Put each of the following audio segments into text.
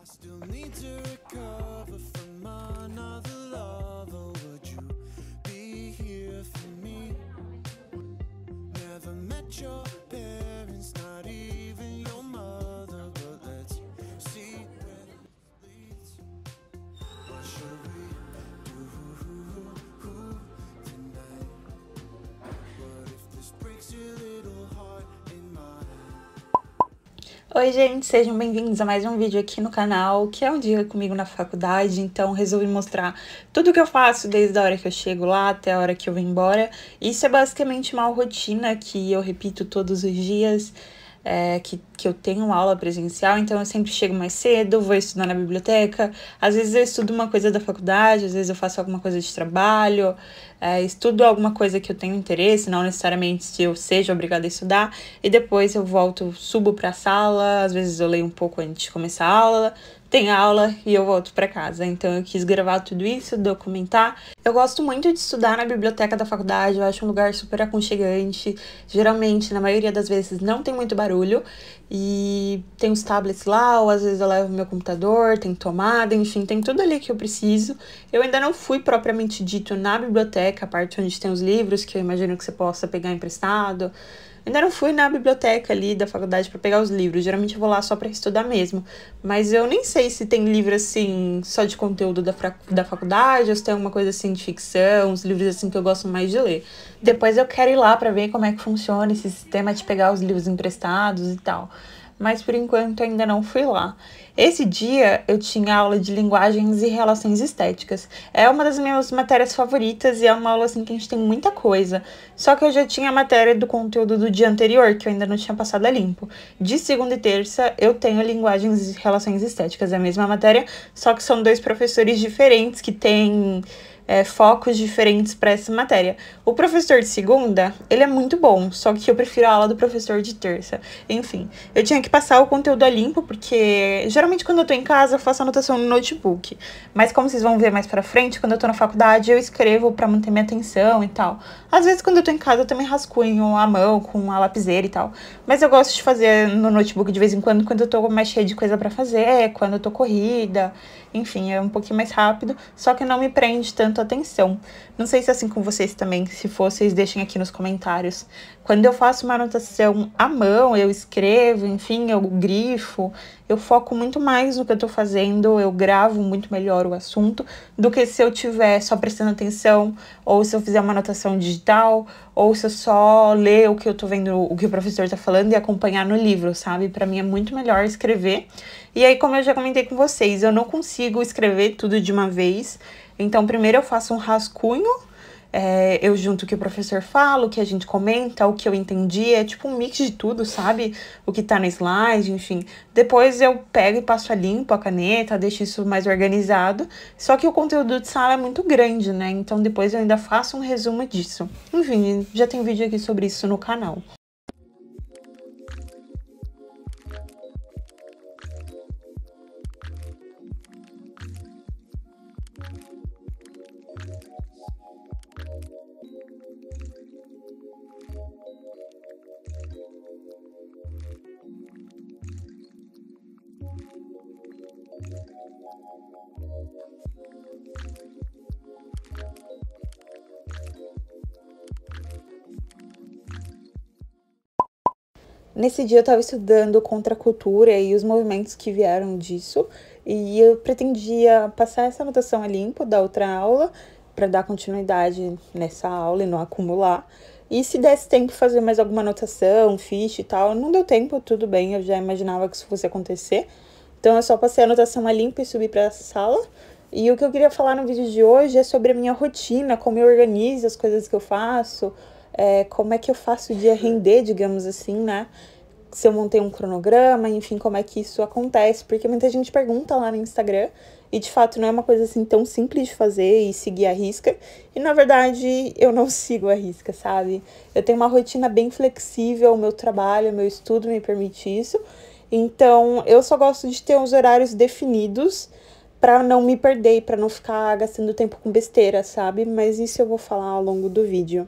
still need to recover from another love, or would you be here for me? Never met your parents, not even your mother, but let's see where it leads. What should we do tonight? What if this breaks your little heart in mine? Oi gente, sejam bem-vindos a mais um vídeo aqui no canal, que é um dia comigo na faculdade. Então resolvi mostrar tudo que eu faço desde a hora que eu chego lá até a hora que eu vou embora. Isso é basicamente uma rotina que eu repito todos os dias, que eu tenho aula presencial. Então eu sempre chego mais cedo, vou estudar na biblioteca. Às vezes eu estudo uma coisa da faculdade, às vezes eu faço alguma coisa de trabalho, estudo alguma coisa que eu tenho interesse, não necessariamente se eu seja obrigada a estudar, e depois eu volto, subo para a sala, às vezes eu leio um pouco antes de começar a aula, tem aula e eu volto para casa. Então eu quis gravar tudo isso, documentar. Eu gosto muito de estudar na biblioteca da faculdade, eu acho um lugar super aconchegante. Geralmente, na maioria das vezes, não tem muito barulho e tem os tablets lá, ou às vezes eu levo meu computador, tem tomada, enfim, tem tudo ali que eu preciso. Eu ainda não fui propriamente dito na biblioteca, a parte onde tem os livros, que eu imagino que você possa pegar emprestado. Ainda não fui na biblioteca ali da faculdade para pegar os livros, geralmente eu vou lá só para estudar mesmo. Mas eu nem sei se tem livro assim, só de conteúdo da faculdade, ou se tem alguma coisa assim de ficção, uns livros assim que eu gosto mais de ler. Depois eu quero ir lá para ver como é que funciona esse sistema de pegar os livros emprestados e tal. Mas por enquanto ainda não fui lá. Esse dia eu tinha aula de linguagens e relações estéticas. É uma das minhas matérias favoritas e é uma aula assim que a gente tem muita coisa. Só que eu já tinha a matéria do conteúdo do dia anterior, que eu ainda não tinha passado a limpo. De segunda e terça eu tenho linguagens e relações estéticas, é a mesma matéria, só que são dois professores diferentes que têm focos diferentes para essa matéria. O professor de segunda, ele é muito bom, só que eu prefiro a aula do professor de terça. Enfim, eu tinha que passar o conteúdo a limpo, porque geralmente quando eu tô em casa eu faço anotação no notebook. Mas como vocês vão ver mais pra frente, quando eu tô na faculdade eu escrevo pra manter minha atenção e tal. Às vezes quando eu tô em casa eu também rascunho a mão com a lapiseira e tal. Mas eu gosto de fazer no notebook de vez em quando eu tô mais cheia de coisa pra fazer, quando eu tô corrida. Enfim, é um pouquinho mais rápido, só que não me prende tanto a atenção. Não sei se é assim com vocês também, se for, vocês deixem aqui nos comentários. Quando eu faço uma anotação à mão, eu escrevo, enfim, eu grifo, eu foco muito mais no que eu tô fazendo, eu gravo muito melhor o assunto do que se eu tiver só prestando atenção, ou se eu fizer uma anotação digital, ou se eu só ler o que eu tô vendo, o que o professor tá falando e acompanhar no livro, sabe? Pra mim é muito melhor escrever. E aí, como eu já comentei com vocês, eu não consigo escrever tudo de uma vez. Então, primeiro eu faço um rascunho, eu junto o que o professor fala, o que a gente comenta, o que eu entendi, é tipo um mix de tudo, sabe? O que tá no slide, enfim. Depois eu pego e passo a limpo a caneta, deixo isso mais organizado. Só que o conteúdo de sala é muito grande, né? Então depois eu ainda faço um resumo disso. Enfim, já tem vídeo aqui sobre isso no canal. Nesse dia eu estava estudando contra a cultura e os movimentos que vieram disso, e eu pretendia passar essa anotação a limpo da outra aula para dar continuidade nessa aula e não acumular. E se desse tempo fazer mais alguma anotação, ficha e tal, não deu tempo, tudo bem, eu já imaginava que isso fosse acontecer. Então eu só passei a anotação a limpo e subi para a sala. E o que eu queria falar no vídeo de hoje é sobre a minha rotina, como eu organizo as coisas que eu faço, como é que eu faço o dia render, digamos assim, né? Se eu montei um cronograma, enfim, como é que isso acontece, porque muita gente pergunta lá no Instagram, e de fato não é uma coisa assim tão simples de fazer e seguir à risca, e na verdade eu não sigo à risca, sabe? Eu tenho uma rotina bem flexível, o meu trabalho, o meu estudo me permite isso, então eu só gosto de ter os horários definidos para não me perder e para não ficar gastando tempo com besteira, sabe? Mas isso eu vou falar ao longo do vídeo.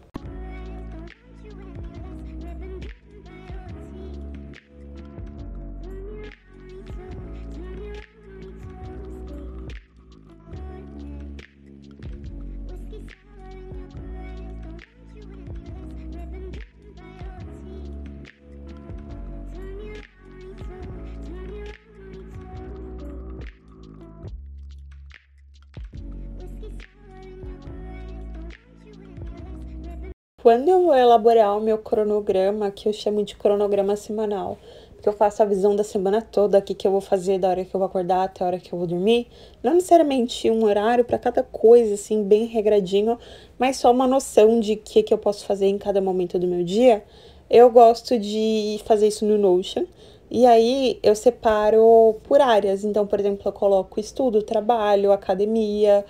quando eu vou elaborar o meu cronograma, que eu chamo de cronograma semanal, que eu faço a visão da semana toda, o que eu vou fazer da hora que eu vou acordar até a hora que eu vou dormir, não necessariamente um horário para cada coisa, assim, bem regradinho, mas só uma noção de o que eu posso fazer em cada momento do meu dia, eu gosto de fazer isso no Notion. E aí eu separo por áreas. Então, por exemplo, eu coloco estudo, trabalho, academia,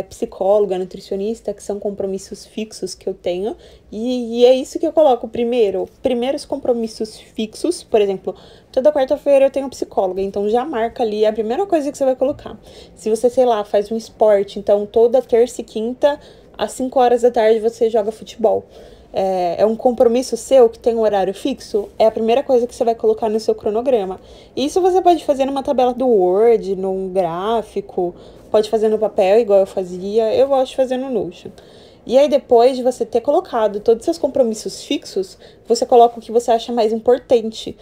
psicóloga, nutricionista, que são compromissos fixos que eu tenho. E é isso que eu coloco primeiro. Primeiros compromissos fixos, por exemplo, toda quarta-feira eu tenho psicóloga, então já marca ali a primeira coisa que você vai colocar. Se você, sei lá, faz um esporte, então toda terça e quinta, às 5 horas da tarde, você joga futebol. É um compromisso seu que tem um horário fixo, é a primeira coisa que você vai colocar no seu cronograma. Isso você pode fazer numa tabela do Word, num gráfico, pode fazer no papel, igual eu fazia. Eu gosto de fazer no Notion. E aí, depois de você ter colocado todos os seus compromissos fixos, você coloca o que você acha mais importante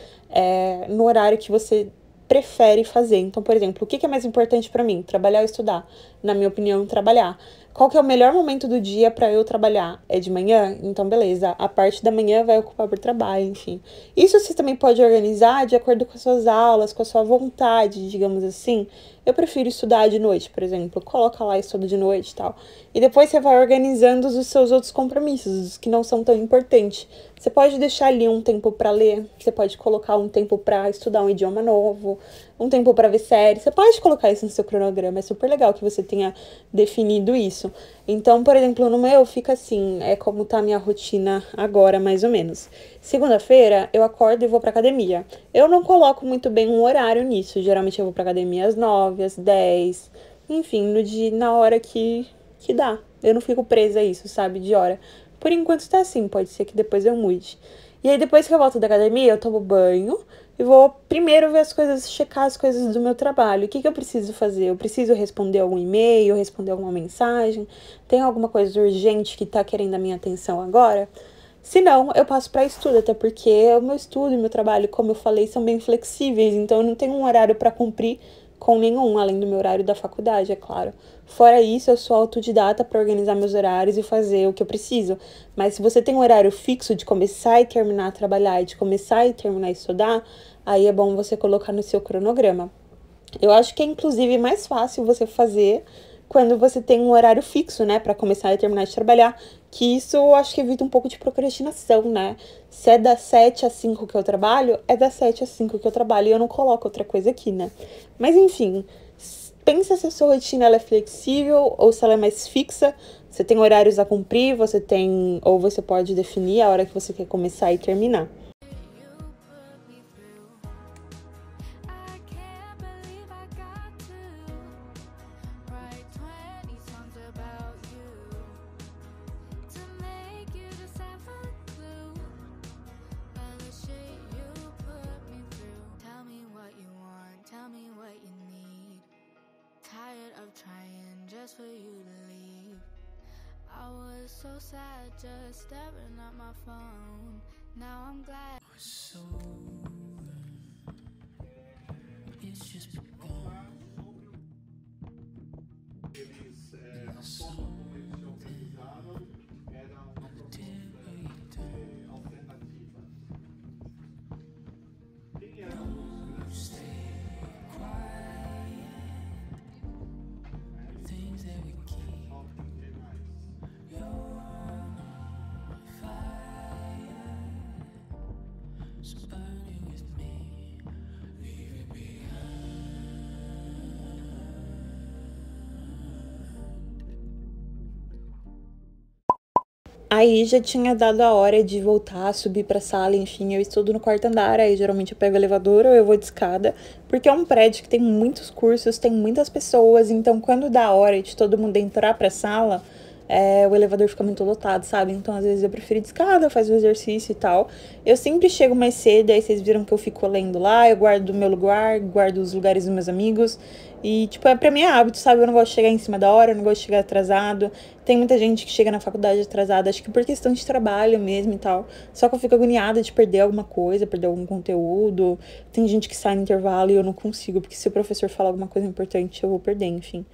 no horário que você prefere fazer. Então, por exemplo, o que é mais importante para mim? Trabalhar ou estudar? Na minha opinião, trabalhar. Qual que é o melhor momento do dia para eu trabalhar? É de manhã? Então, beleza. A parte da manhã vai ocupar por trabalho, enfim. Isso você também pode organizar de acordo com as suas aulas, com a sua vontade, digamos assim. Eu prefiro estudar de noite, por exemplo. Coloca lá estudo de noite e tal. E depois você vai organizando os seus outros compromissos, os que não são tão importantes. Você pode deixar ali um tempo para ler, você pode colocar um tempo para estudar um idioma novo, um tempo para ver série. Você pode colocar isso no seu cronograma. É super legal que você tenha definido isso. Então, por exemplo, no meu fica assim, é como tá a minha rotina agora, mais ou menos. Segunda-feira, eu acordo e vou pra academia. Eu não coloco muito bem um horário nisso. Geralmente eu vou pra academia às 9, às 10, enfim, na hora que dá. Eu não fico presa a isso, sabe, de hora. Por enquanto tá assim, pode ser que depois eu mude. E aí, depois que eu volto da academia, eu tomo banho e vou primeiro ver as coisas, checar as coisas do meu trabalho. O que eu preciso fazer? Eu preciso responder algum e-mail, responder alguma mensagem? Tem alguma coisa urgente que tá querendo a minha atenção agora? Se não, eu passo para estudo, até porque o meu estudo e o meu trabalho, como eu falei, são bem flexíveis, então eu não tenho um horário para cumprir com nenhum, além do meu horário da faculdade, é claro. Fora isso, eu sou autodidata para organizar meus horários e fazer o que eu preciso. Mas se você tem um horário fixo de começar e terminar a trabalhar e de começar e terminar a estudar, aí é bom você colocar no seu cronograma. Eu acho que é inclusive mais fácil você fazer quando você tem um horário fixo, né, para começar e terminar de trabalhar, que isso eu acho que evita um pouco de procrastinação, né? Se é das 7 às 5 que eu trabalho, é das 7 às 5 que eu trabalho e eu não coloco outra coisa aqui, né? Mas enfim, pensa se a sua rotina ela é flexível ou se ela é mais fixa. Você tem horários a cumprir, ou você pode definir a hora que você quer começar e terminar. Just for you to leave. I was so sad just staring at my phone. Now I'm glad. So it's just begun. Aí já tinha dado a hora de voltar, subir pra sala, enfim, eu estudo no quarto andar, aí geralmente eu pego o elevador ou eu vou de escada, porque é um prédio que tem muitos cursos, tem muitas pessoas, então quando dá a hora de todo mundo entrar pra sala, o elevador fica muito lotado, sabe? Então às vezes eu prefiro ir de escada, fazer o exercício e tal. Eu sempre chego mais cedo, aí vocês viram que eu fico lendo lá, eu guardo o meu lugar, guardo os lugares dos meus amigos. E, tipo, pra mim é hábito, sabe? Eu não gosto de chegar em cima da hora, eu não gosto de chegar atrasado. Tem muita gente que chega na faculdade atrasada, acho que por questão de trabalho mesmo e tal. Só que eu fico agoniada de perder alguma coisa, perder algum conteúdo. Tem gente que sai no intervalo e eu não consigo, porque se o professor falar alguma coisa importante, eu vou perder, enfim.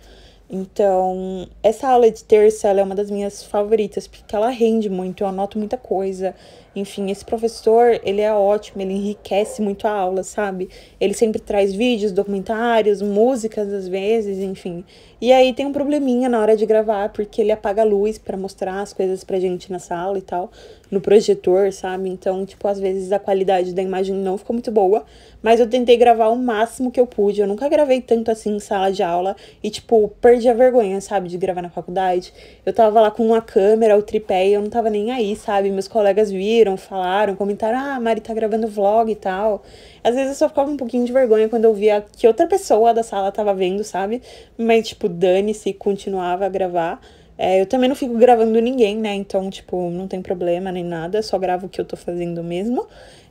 Então, essa aula de terça, ela é uma das minhas favoritas, porque ela rende muito, eu anoto muita coisa. Enfim, esse professor, ele é ótimo, ele enriquece muito a aula, sabe? Ele sempre traz vídeos, documentários, músicas às vezes, enfim. E aí tem um probleminha na hora de gravar, porque ele apaga a luz pra mostrar as coisas pra gente na sala e tal, no projetor, sabe? Então, tipo, às vezes a qualidade da imagem não ficou muito boa, mas eu tentei gravar o máximo que eu pude. Eu nunca gravei tanto assim em sala de aula e, tipo, perdi a vergonha, sabe, de gravar na faculdade. Eu tava lá com uma câmera, o tripé, e eu não tava nem aí, sabe? Meus colegas viram, falaram, comentaram, ah, a Mari tá gravando vlog e tal. Às vezes eu só ficava um pouquinho de vergonha quando eu via que outra pessoa da sala tava vendo, sabe? Mas, tipo, dane-se, continuava a gravar. Eu também não fico gravando ninguém, né? Então, tipo, não tem problema nem nada, só gravo o que eu tô fazendo mesmo.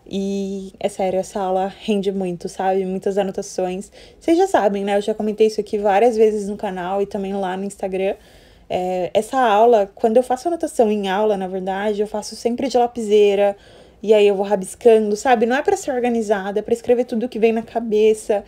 E é sério, essa aula rende muito, sabe? Muitas anotações. Vocês já sabem, né? Eu já comentei isso aqui várias vezes no canal e também lá no Instagram. Essa aula, quando eu faço anotação em aula, na verdade, eu faço sempre de lapiseira. E aí eu vou rabiscando, sabe? Não é pra ser organizada, é pra escrever tudo que vem na cabeça,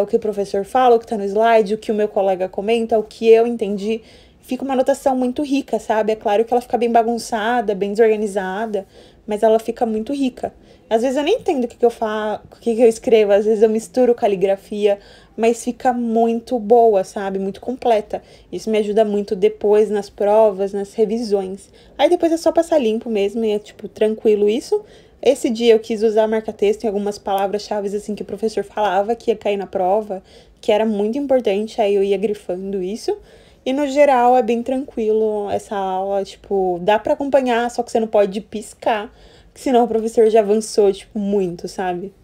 o que o professor fala, o que tá no slide, o que o meu colega comenta, o que eu entendi. Fica uma anotação muito rica, sabe? É claro que ela fica bem bagunçada, bem desorganizada, mas ela fica muito rica. Às vezes eu nem entendo o que eu faço, o que eu escrevo, às vezes eu misturo caligrafia, mas fica muito boa, sabe? Muito completa. Isso me ajuda muito depois nas provas, nas revisões. Aí depois é só passar limpo mesmo e é, tipo, tranquilo isso. Esse dia eu quis usar marca-texto em algumas palavras-chave assim que o professor falava que ia cair na prova, que era muito importante, aí eu ia grifando isso. E no geral é bem tranquilo essa aula, tipo, dá pra acompanhar, só que você não pode piscar, que senão o professor já avançou, tipo, muito, sabe?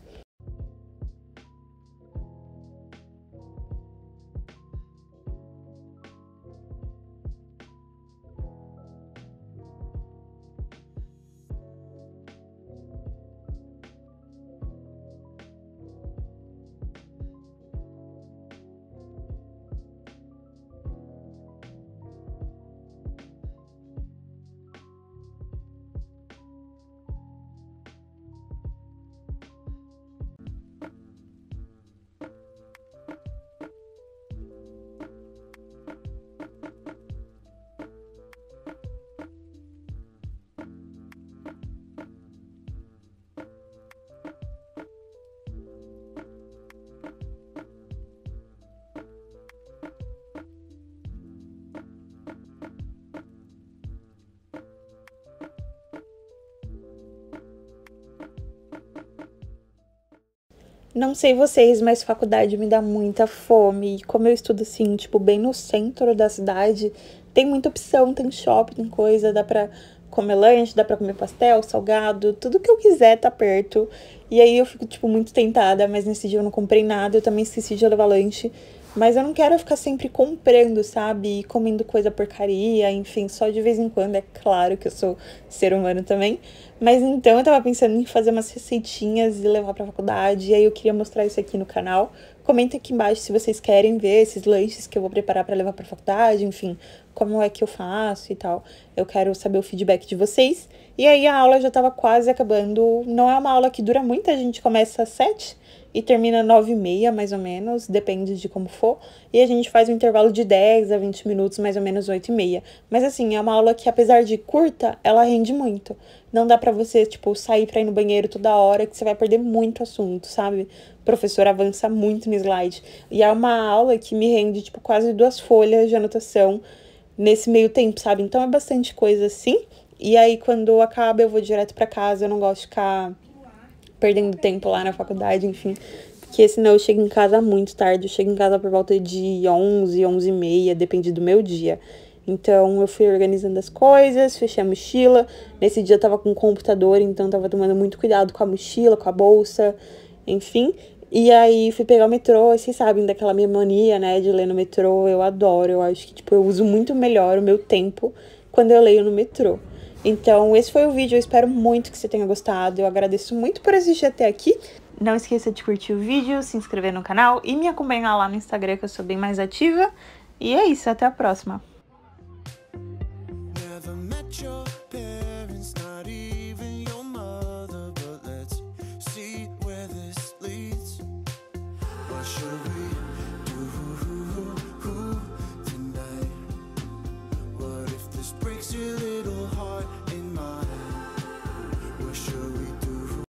Não sei vocês, mas faculdade me dá muita fome. E como eu estudo assim, tipo, bem no centro da cidade, tem muita opção, tem shopping, tem coisa, dá pra comer lanche, dá pra comer pastel, salgado, tudo que eu quiser tá perto. E aí eu fico, tipo, muito tentada, mas nesse dia eu não comprei nada, eu também esqueci de levar lanche. Mas eu não quero ficar sempre comprando, sabe? E comendo coisa porcaria, enfim, só de vez em quando. É claro que eu sou ser humano também. Mas então eu tava pensando em fazer umas receitinhas e levar pra faculdade. E aí eu queria mostrar isso aqui no canal. Comenta aqui embaixo se vocês querem ver esses lanches que eu vou preparar pra levar pra faculdade, enfim, como é que eu faço e tal. Eu quero saber o feedback de vocês. E aí a aula já tava quase acabando. Não é uma aula que dura muito, a gente começa às 7 e termina 9h30, mais ou menos, depende de como for. E a gente faz um intervalo de 10 a 20 minutos, mais ou menos 8h30. Mas assim, é uma aula que, apesar de curta, ela rende muito. Não dá pra você, tipo, sair pra ir no banheiro toda hora, que você vai perder muito assunto, sabe? O professor avança muito no slide. E é uma aula que me rende, tipo, quase 2 folhas de anotação nesse meio tempo, sabe? Então é bastante coisa assim. E aí, quando acaba, eu vou direto pra casa, eu não gosto de ficar perdendo tempo lá na faculdade, enfim. Porque senão eu chego em casa muito tarde. Eu chego em casa por volta de 11, 11h30, depende do meu dia. Então eu fui organizando as coisas, fechei a mochila. Nesse dia eu tava com o computador, então tava tomando muito cuidado com a mochila, com a bolsa, enfim. E aí fui pegar o metrô, e vocês sabem daquela minha mania, né, de ler no metrô. Eu adoro, eu acho que, tipo, eu uso muito melhor o meu tempo quando eu leio no metrô. Então, esse foi o vídeo, eu espero muito que você tenha gostado, eu agradeço muito por assistir até aqui. Não esqueça de curtir o vídeo, se inscrever no canal e me acompanhar lá no Instagram, que eu sou bem mais ativa. E é isso, até a próxima! Never met your parents.